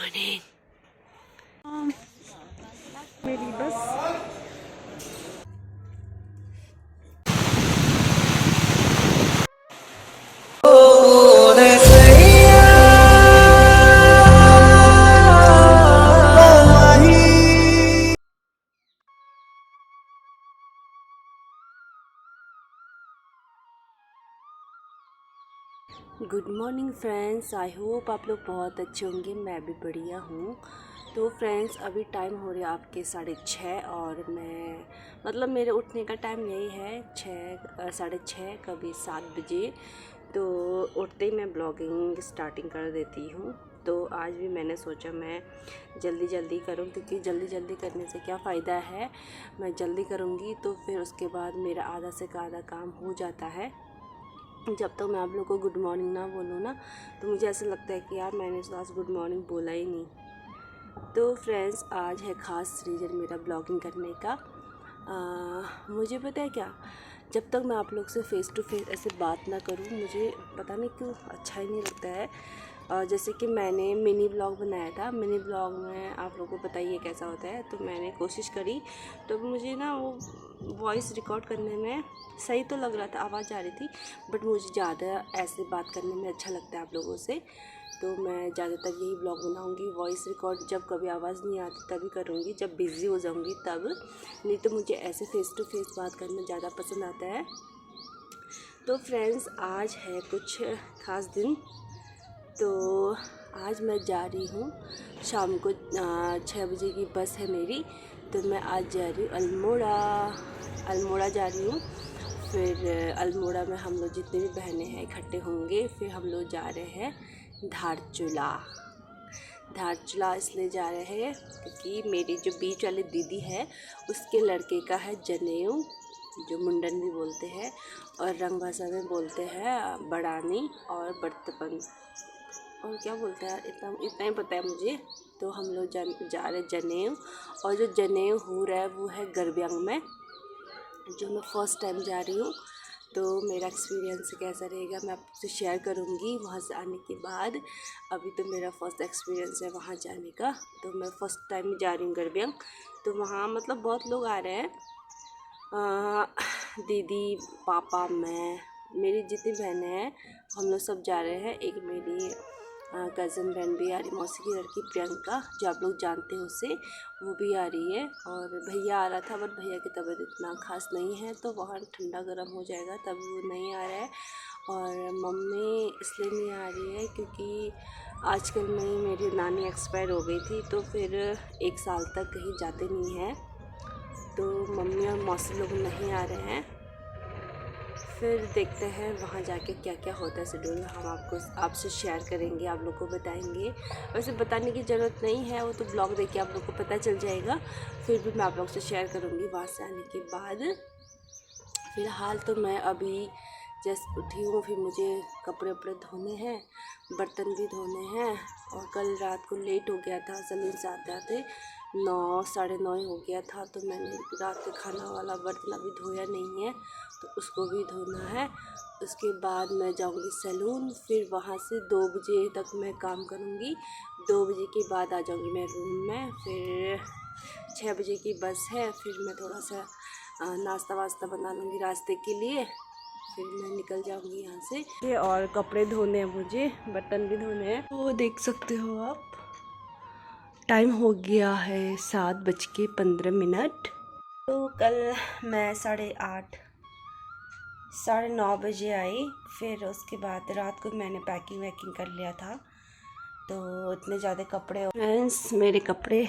Morning. मेरी बस good morning friends, I hope आप लोग बहुत अच्छे होंगे। मैं भी बढ़िया हूँ। तो फ्रेंड्स, अभी टाइम हो रहा है आपके 6:30 और मैं मतलब मेरे उठने का टाइम यही है 6 कभी 7 बजे। तो उठते ही मैं ब्लॉगिंग स्टार्टिंग कर देती हूँ। तो आज भी मैंने सोचा मैं जल्दी जल्दी करूँ, क्योंकि जल्दी जल्दी करने से क्या फ़ायदा है। मैं जल्दी करूँगी तो फिर उसके बाद मेरा आधा से आधा काम हो जाता है। जब तक मैं आप लोग को गुड मॉर्निंग ना बोलूँ ना, तो मुझे ऐसा लगता है कि यार मैंने तो आज गुड मॉर्निंग बोला ही नहीं। तो फ्रेंड्स, आज है ख़ास रीज़न मेरा ब्लॉगिंग करने का। मुझे पता है क्या, जब तक मैं आप लोग से फ़ेस टू फेस ऐसे बात ना करूँ, मुझे पता नहीं क्यों अच्छा ही नहीं लगता है। जैसे कि मैंने मिनी ब्लॉग बनाया था। मिनी ब्लॉग में आप लोगों को बताइए कैसा होता है। तो मैंने कोशिश करी, तो मुझे ना वो वॉइस रिकॉर्ड करने में सही तो लग रहा था, आवाज़ आ रही थी, बट मुझे ज़्यादा ऐसे बात करने में अच्छा लगता है आप लोगों से। तो मैं ज़्यादातर यही ब्लॉग बनाऊंगी। वॉइस रिकॉर्ड जब कभी आवाज़ नहीं आती तभी करूँगी, जब बिज़ी हो जाऊँगी तब। नहीं तो मुझे ऐसे फ़ेस टू फेस बात करना ज़्यादा पसंद आता है। तो फ्रेंड्स, आज है कुछ ख़ास दिन। तो आज मैं जा रही हूँ शाम को 6 बजे की बस है मेरी। तो मैं आज जा रही हूँ अल्मोड़ा जा रही हूँ। फिर अल्मोड़ा में हम लोग जितने भी बहनें हैं इकट्ठे होंगे। फिर हम लोग जा रहे हैं धारचूला इसलिए जा रहे हैं क्योंकि मेरी जो बीच वाली दीदी है उसके लड़के का है जनेऊ, जो मुंडन भी बोलते हैं और रंग भाषा में बोलते हैं बड़ानी और बर्तपन, और क्या बोलते हैं, इतना ही पता है मुझे। तो हम लोग जा रहे जनेऊ। और जो जनेऊ हो रहा है वो है गरब्यांग में, जो मैं फ़र्स्ट टाइम जा रही हूँ। तो मेरा एक्सपीरियंस कैसा रहेगा मैं आपसे शेयर करूँगी वहाँ से आने के बाद। अभी तो मेरा फ़र्स्ट एक्सपीरियंस है वहाँ जाने का। तो मैं फ़र्स्ट टाइम जा रही हूँ गरब्यांग। तो वहाँ मतलब बहुत लोग आ रहे हैं, दीदी, पापा, मैं, मेरी जितनी बहनें हैं हम लोग सब जा रहे हैं। एक मेरी कज़न बहन भी आ रही, मौसी की लड़की प्रियंका, जो आप लोग जानते हो उसे, वो भी आ रही है। और भैया आ रहा था, बट भैया की तबीयत इतना ख़ास नहीं है, तो वहाँ ठंडा गर्म हो जाएगा तभी वो नहीं आ रहा है। और मम्मी इसलिए नहीं आ रही है क्योंकि आजकल में ही मेरी नानी एक्सपायर हो गई थी, तो फिर 1 साल तक कहीं जाते नहीं हैं। तो मम्मी और मौसी लोग नहीं आ रहे हैं। फिर देखते हैं वहाँ जाके क्या क्या होता है शेड्यूल, हम आपसे शेयर करेंगे, आप लोग को बताएंगे। वैसे बताने की ज़रूरत नहीं है, वो तो ब्लॉग देख के आप लोग को पता चल जाएगा। फिर भी मैं आप लोग से शेयर करूँगी वहाँ से आने के बाद। फ़िलहाल तो मैं अभी जस्ट उठी हूँ। फिर मुझे कपड़े वपड़े धोने हैं, बर्तन भी धोने हैं। और कल रात को लेट हो गया था सलून से आते आते, 9 साढ़े 9 हो गया था। तो मैंने रात के खाना वाला बर्तन अभी धोया नहीं है, तो उसको भी धोना है। उसके बाद मैं जाऊंगी सैलून। फिर वहाँ से 2 बजे तक मैं काम करूँगी। 2 बजे के बाद आ जाऊँगी मैं रूम में। फिर 6 बजे की बस है। फिर मैं थोड़ा सा नाश्ता वास्ता बना लूँगी रास्ते के लिए, फिर मैं निकल जाऊँगी यहाँ से। और कपड़े धोने हैं मुझे, बर्तन भी धोने हैं। तो देख सकते हो आप, टाइम हो गया है 7:15। तो कल मैं 8:30 साढ़े 9 बजे आई। फिर उसके बाद रात को मैंने पैकिंग वैकिंग कर लिया था। तो इतने ज़्यादा कपड़े फ्रेंड्स, मेरे कपड़े,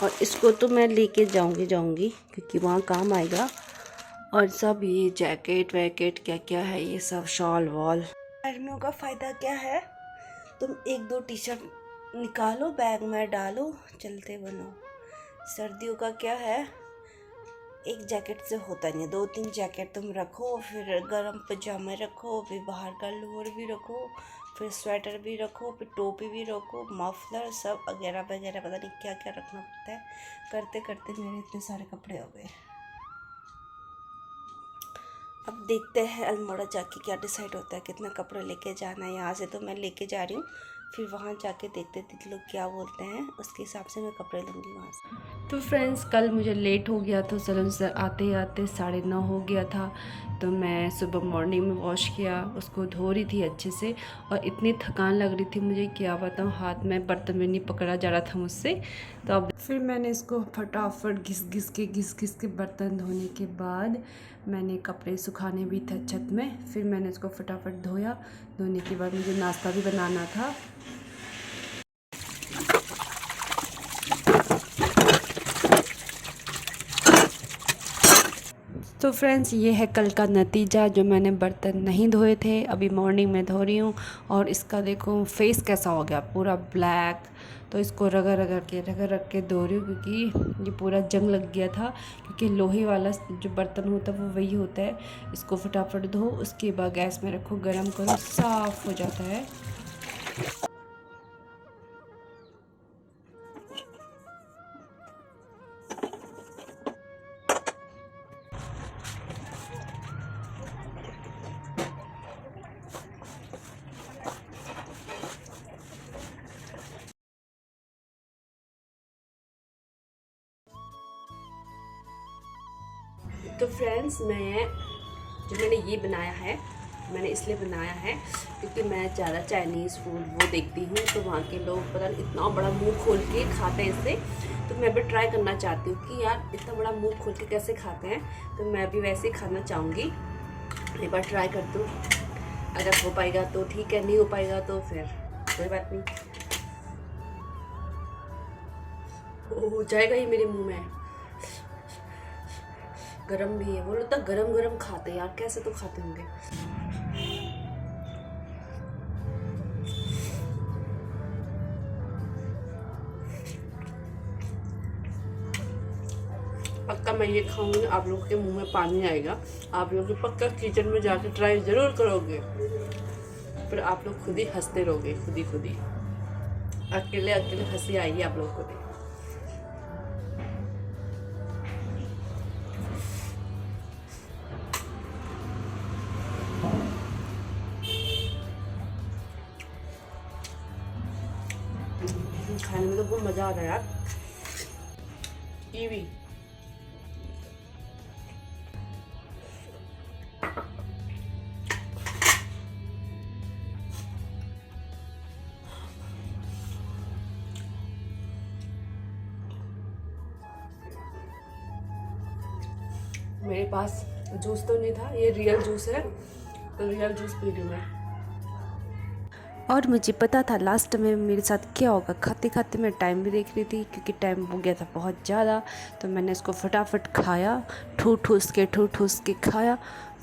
और इसको तो मैं लेके जाऊँगी क्योंकि वहाँ काम आएगा। और सब ये जैकेट वैकेट क्या क्या है, ये सब शॉल वॉल। गर्मियों का फ़ायदा क्या है, तुम 1-2 टी शर्ट निकालो, बैग में डालो, चलते बनो। सर्दियों का क्या है, एक जैकेट से होता नहीं है, 2-3 जैकेट तुम रखो, फिर गर्म पजामे रखो, फिर बाहर का लोअर भी रखो, फिर स्वेटर भी रखो, फिर टोपी भी रखो, मफलर सब वगैरह वगैरह, पता नहीं क्या क्या रखना पड़ता है। करते करते मेरे इतने सारे कपड़े हो गए। अब देखते हैं अल्मोड़ा जाके क्या डिसाइड होता है, कितना कपड़े लेके जाना है। यहाँ से तो मैं लेके जा रही हूँ फिर वहाँ जाके देखते दीदी लोग क्या बोलते हैं, उसके हिसाब से मैं कपड़े लूँगी वहाँ से। तो फ्रेंड्स कल मुझे लेट हो गया था, सलून से आते आते 9:30 हो गया था। तो मैं सुबह मॉर्निंग में वॉश किया, उसको धो रही थी अच्छे से, और इतनी थकान लग रही थी मुझे, क्या बताऊँ, हाथ में बर्तन में नहीं पकड़ा जा रहा था मुझसे। तो अब फिर मैंने इसको फटाफट घिस के बर्तन धोने के बाद मैंने कपड़े सुखाने भी थे छत में, फिर मैंने इसको फटाफट धोया। धोने के बाद मुझे नाश्ता भी बनाना था। तो फ्रेंड्स ये है कल का नतीजा, जो मैंने बर्तन नहीं धोए थे अभी मॉर्निंग में धो रही हूँ। और इसका देखो फेस कैसा हो गया, पूरा ब्लैक। तो इसको रगड़ के धो रही हूँ, क्योंकि ये पूरा जंग लग गया था, क्योंकि लोहे वाला जो बर्तन होता है वो वही होता है। इसको फटाफट धो, उसके बाद गैस में रखो, गर्म करो, साफ़ हो जाता है। तो फ्रेंड्स मैंने ये बनाया है, मैंने इसलिए बनाया है क्योंकि मैं ज़्यादा चाइनीज़ फूड वो देखती हूँ, तो वहाँ के लोग पता नहीं इतना बड़ा मुंह खोल के खाते हैं इसे। तो मैं भी ट्राई करना चाहती हूँ कि यार इतना बड़ा मुंह खोल के कैसे खाते हैं, तो मैं भी वैसे ही खाना चाहूँगी। एक बार ट्राई कर दूँ, अगर हो पाएगा तो ठीक है, नहीं हो पाएगा तो फिर कोई बात नहीं। हो जाएगा ही मेरे मुँह में। गरम भी है, वो लोग तो गरम गरम खाते हैं यार, कैसे तो खाते होंगे। पक्का मैं ये खाऊंगी, आप लोगों के मुंह में पानी आएगा। आप लोग पक्का किचन में जाके ट्राई ज़रूर करोगे, फिर आप लोग खुद ही हंसते रहोगे, खुद ही अकेले हंसी आएगी आप लोगों को भी। खाने में तो बहुत मज़ा आ रहा है यार। कीवी मेरे पास जूस तो नहीं था, ये रियल जूस है, तो रियल जूस पी रही हूँ मैं। और मुझे पता था लास्ट में मेरे साथ क्या होगा, खाते खाते मैं टाइम भी देख रही थी, क्योंकि टाइम हो गया था बहुत ज़्यादा। तो मैंने इसको फटाफट खाया, ठूस के खाया।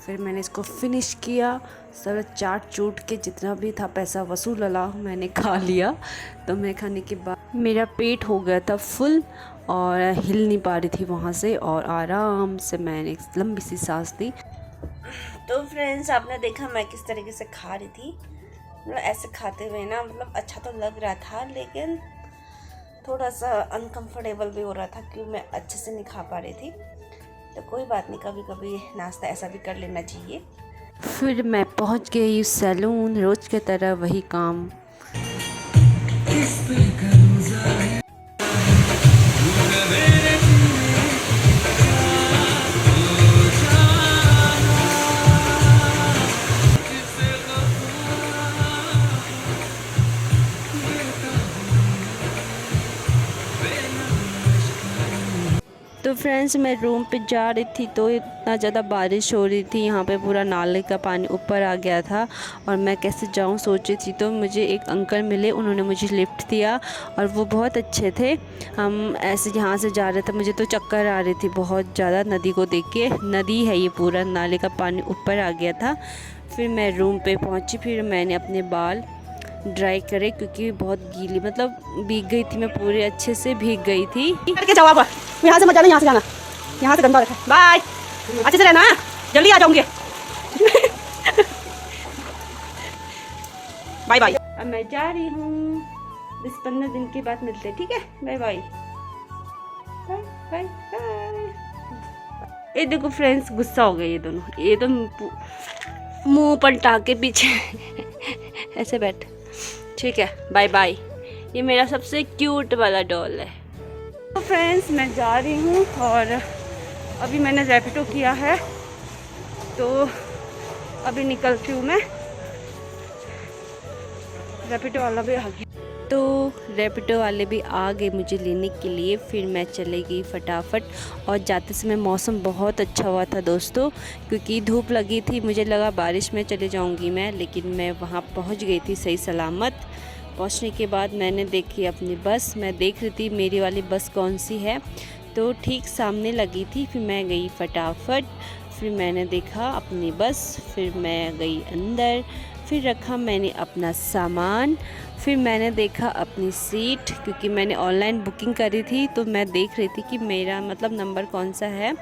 फिर मैंने इसको फिनिश किया, सारा चाट चूट के जितना भी था पैसा वसूल ला मैंने खा लिया। तो मैं खाने के बाद मेरा पेट हो गया था फुल, और हिल नहीं पा रही थी वहाँ से, और आराम से मैंने एक लंबी सी सांस ली। तो फ्रेंड्स आपने देखा मैं किस तरीके से खा रही थी, मतलब ऐसे खाते हुए ना, मतलब अच्छा तो लग रहा था, लेकिन थोड़ा सा अनकंफर्टेबल भी हो रहा था, क्योंकि मैं अच्छे से नहीं खा पा रही थी। तो कोई बात नहीं, कभी कभी नाश्ता ऐसा भी कर लेना चाहिए। फिर मैं पहुंच गई सैलून, रोज़ की तरह वही काम। तो फ्रेंड्स मैं रूम पे जा रही थी, तो इतना ज़्यादा बारिश हो रही थी, यहाँ पे पूरा नाले का पानी ऊपर आ गया था, और मैं कैसे जाऊँ सोच रही थी। तो मुझे एक अंकल मिले, उन्होंने मुझे लिफ्ट दिया, और वो बहुत अच्छे थे। हम ऐसे यहाँ से जा रहे थे, मुझे तो चक्कर आ रही थी बहुत ज़्यादा नदी को देख के। नदी है ये, पूरा नाले का पानी ऊपर आ गया था। फिर मैं रूम पर पहुँची, फिर मैंने अपने बाल ड्राई करे, क्योंकि बहुत गीली, मतलब भीग गई थी मैं, पूरे अच्छे से भीग गई थी। करके जाओ, आप यहाँ से मत जाना, यहाँ से जाना, यहाँ से गंदा रखा। बाय, अच्छे से रहना, जल्दी आ जाऊंगी। Bye bye. अब मैं जा रही हूँ, 10-15 दिन के बाद मिलते हैं, ठीक है? Bye bye bye bye bye. ये देखो फ्रेंड्स, गुस्सा हो गए ये दोनों, ये तो मुंह पलटा के पीछे ऐसे बैठ। ठीक है, बाय बाय। ये मेरा सबसे क्यूट वाला डॉल है। तो फ्रेंड्स मैं जा रही हूँ और अभी मैंने रैपिडो किया है, तो अभी निकलती हूँ मैं। रैपिडो वाला भी आ गया, तो रैपिडो वाले भी आ गए मुझे लेने के लिए। फिर मैं चले गई फटाफट, और जाते समय मौसम बहुत अच्छा हुआ था दोस्तों, क्योंकि धूप लगी थी। मुझे लगा बारिश में चले जाऊंगी मैं, लेकिन मैं वहां पहुंच गई थी सही सलामत। पहुंचने के बाद मैंने देखी अपनी बस, मैं देख रही थी मेरी वाली बस कौन सी है, तो ठीक सामने लगी थी। फिर मैं गई फटाफट, फिर मैंने देखा अपनी बस, फिर मैं गई अंदर, फिर रखा मैंने अपना सामान, फिर मैंने देखा अपनी सीट, क्योंकि मैंने ऑनलाइन बुकिंग करी थी, तो मैं देख रही थी कि मेरा मतलब नंबर कौन सा है,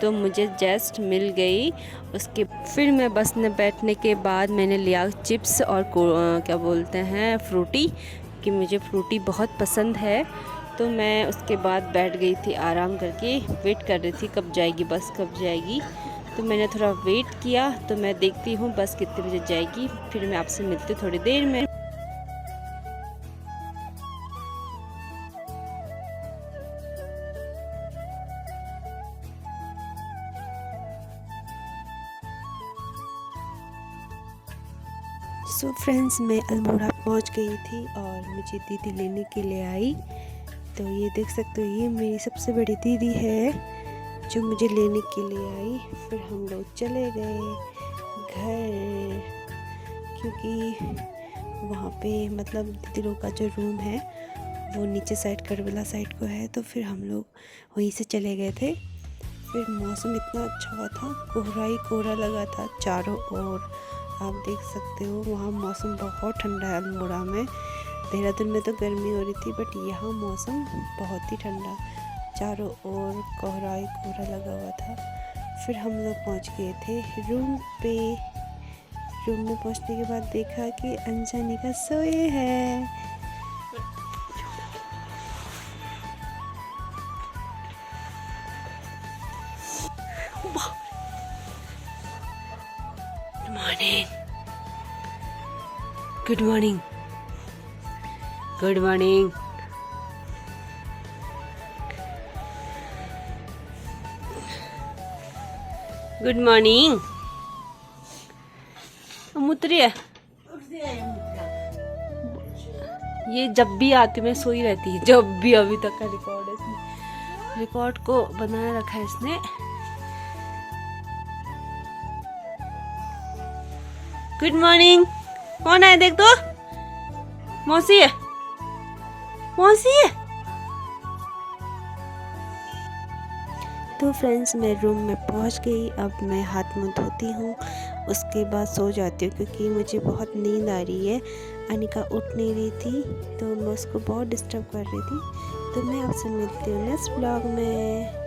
तो मुझे जस्ट मिल गई। उसके फिर मैं बस में बैठने के बाद मैंने लिया चिप्स और क्या बोलते हैं फ्रूटी, कि मुझे फ्रूटी बहुत पसंद है। तो मैं उसके बाद बैठ गई थी आराम करके, वेट कर रही थी कब जाएगी बस, कब जाएगी। तो मैंने थोड़ा वेट किया, तो मैं देखती हूँ बस कितने बजे जाएगी, फिर मैं आपसे मिलती हूँ थोड़ी देर में। सो फ्रेंड्स मैं अल्मोड़ा पहुँच गई थी और मुझे दीदी लेने के लिए आई। तो ये देख सकते हो, ये मेरी सबसे बड़ी दीदी है जो मुझे लेने के लिए आई। फिर हम लोग चले गए घर, क्योंकि वहाँ पे मतलब दीदी लोग का जो रूम है वो नीचे साइड करबला साइड को है, तो फिर हम लोग वहीं से चले गए थे। फिर मौसम इतना अच्छा हुआ था, कोहरा ही कोहरा लगा था चारों ओर। आप देख सकते हो वहाँ मौसम बहुत ठंडा है अल्मोड़ा में। देहरादून में तो गर्मी हो रही थी, बट यहाँ मौसम बहुत ही ठंडा, चारों ओर कोहरा ही कोहरा लगा हुआ था। फिर हम लोग पहुँच गए थे रूम पे। रूम में पहुँचने के बाद देखा कि अंजनिका सोए है। Good morning, good morning. Good morning. मुतरी है ये, जब भी आती मैं सोई रहती है, जब भी। अभी तक का रिकॉर्ड है इसने, रिकॉर्ड को बनाए रखा है इसने। Good morning. कौन है देख तो, मौसी है, मौसी है। तो फ्रेंड्स मैं रूम में पहुंच गई। अब मैं हाथ मुंह धोती हूँ, उसके बाद सो जाती हूँ, क्योंकि मुझे बहुत नींद आ रही है। अनिका उठ नहीं रही थी, तो मैं उसको बहुत डिस्टर्ब कर रही थी। तो मैं आपसे मिलती हूँ नेक्स्ट ब्लॉग में।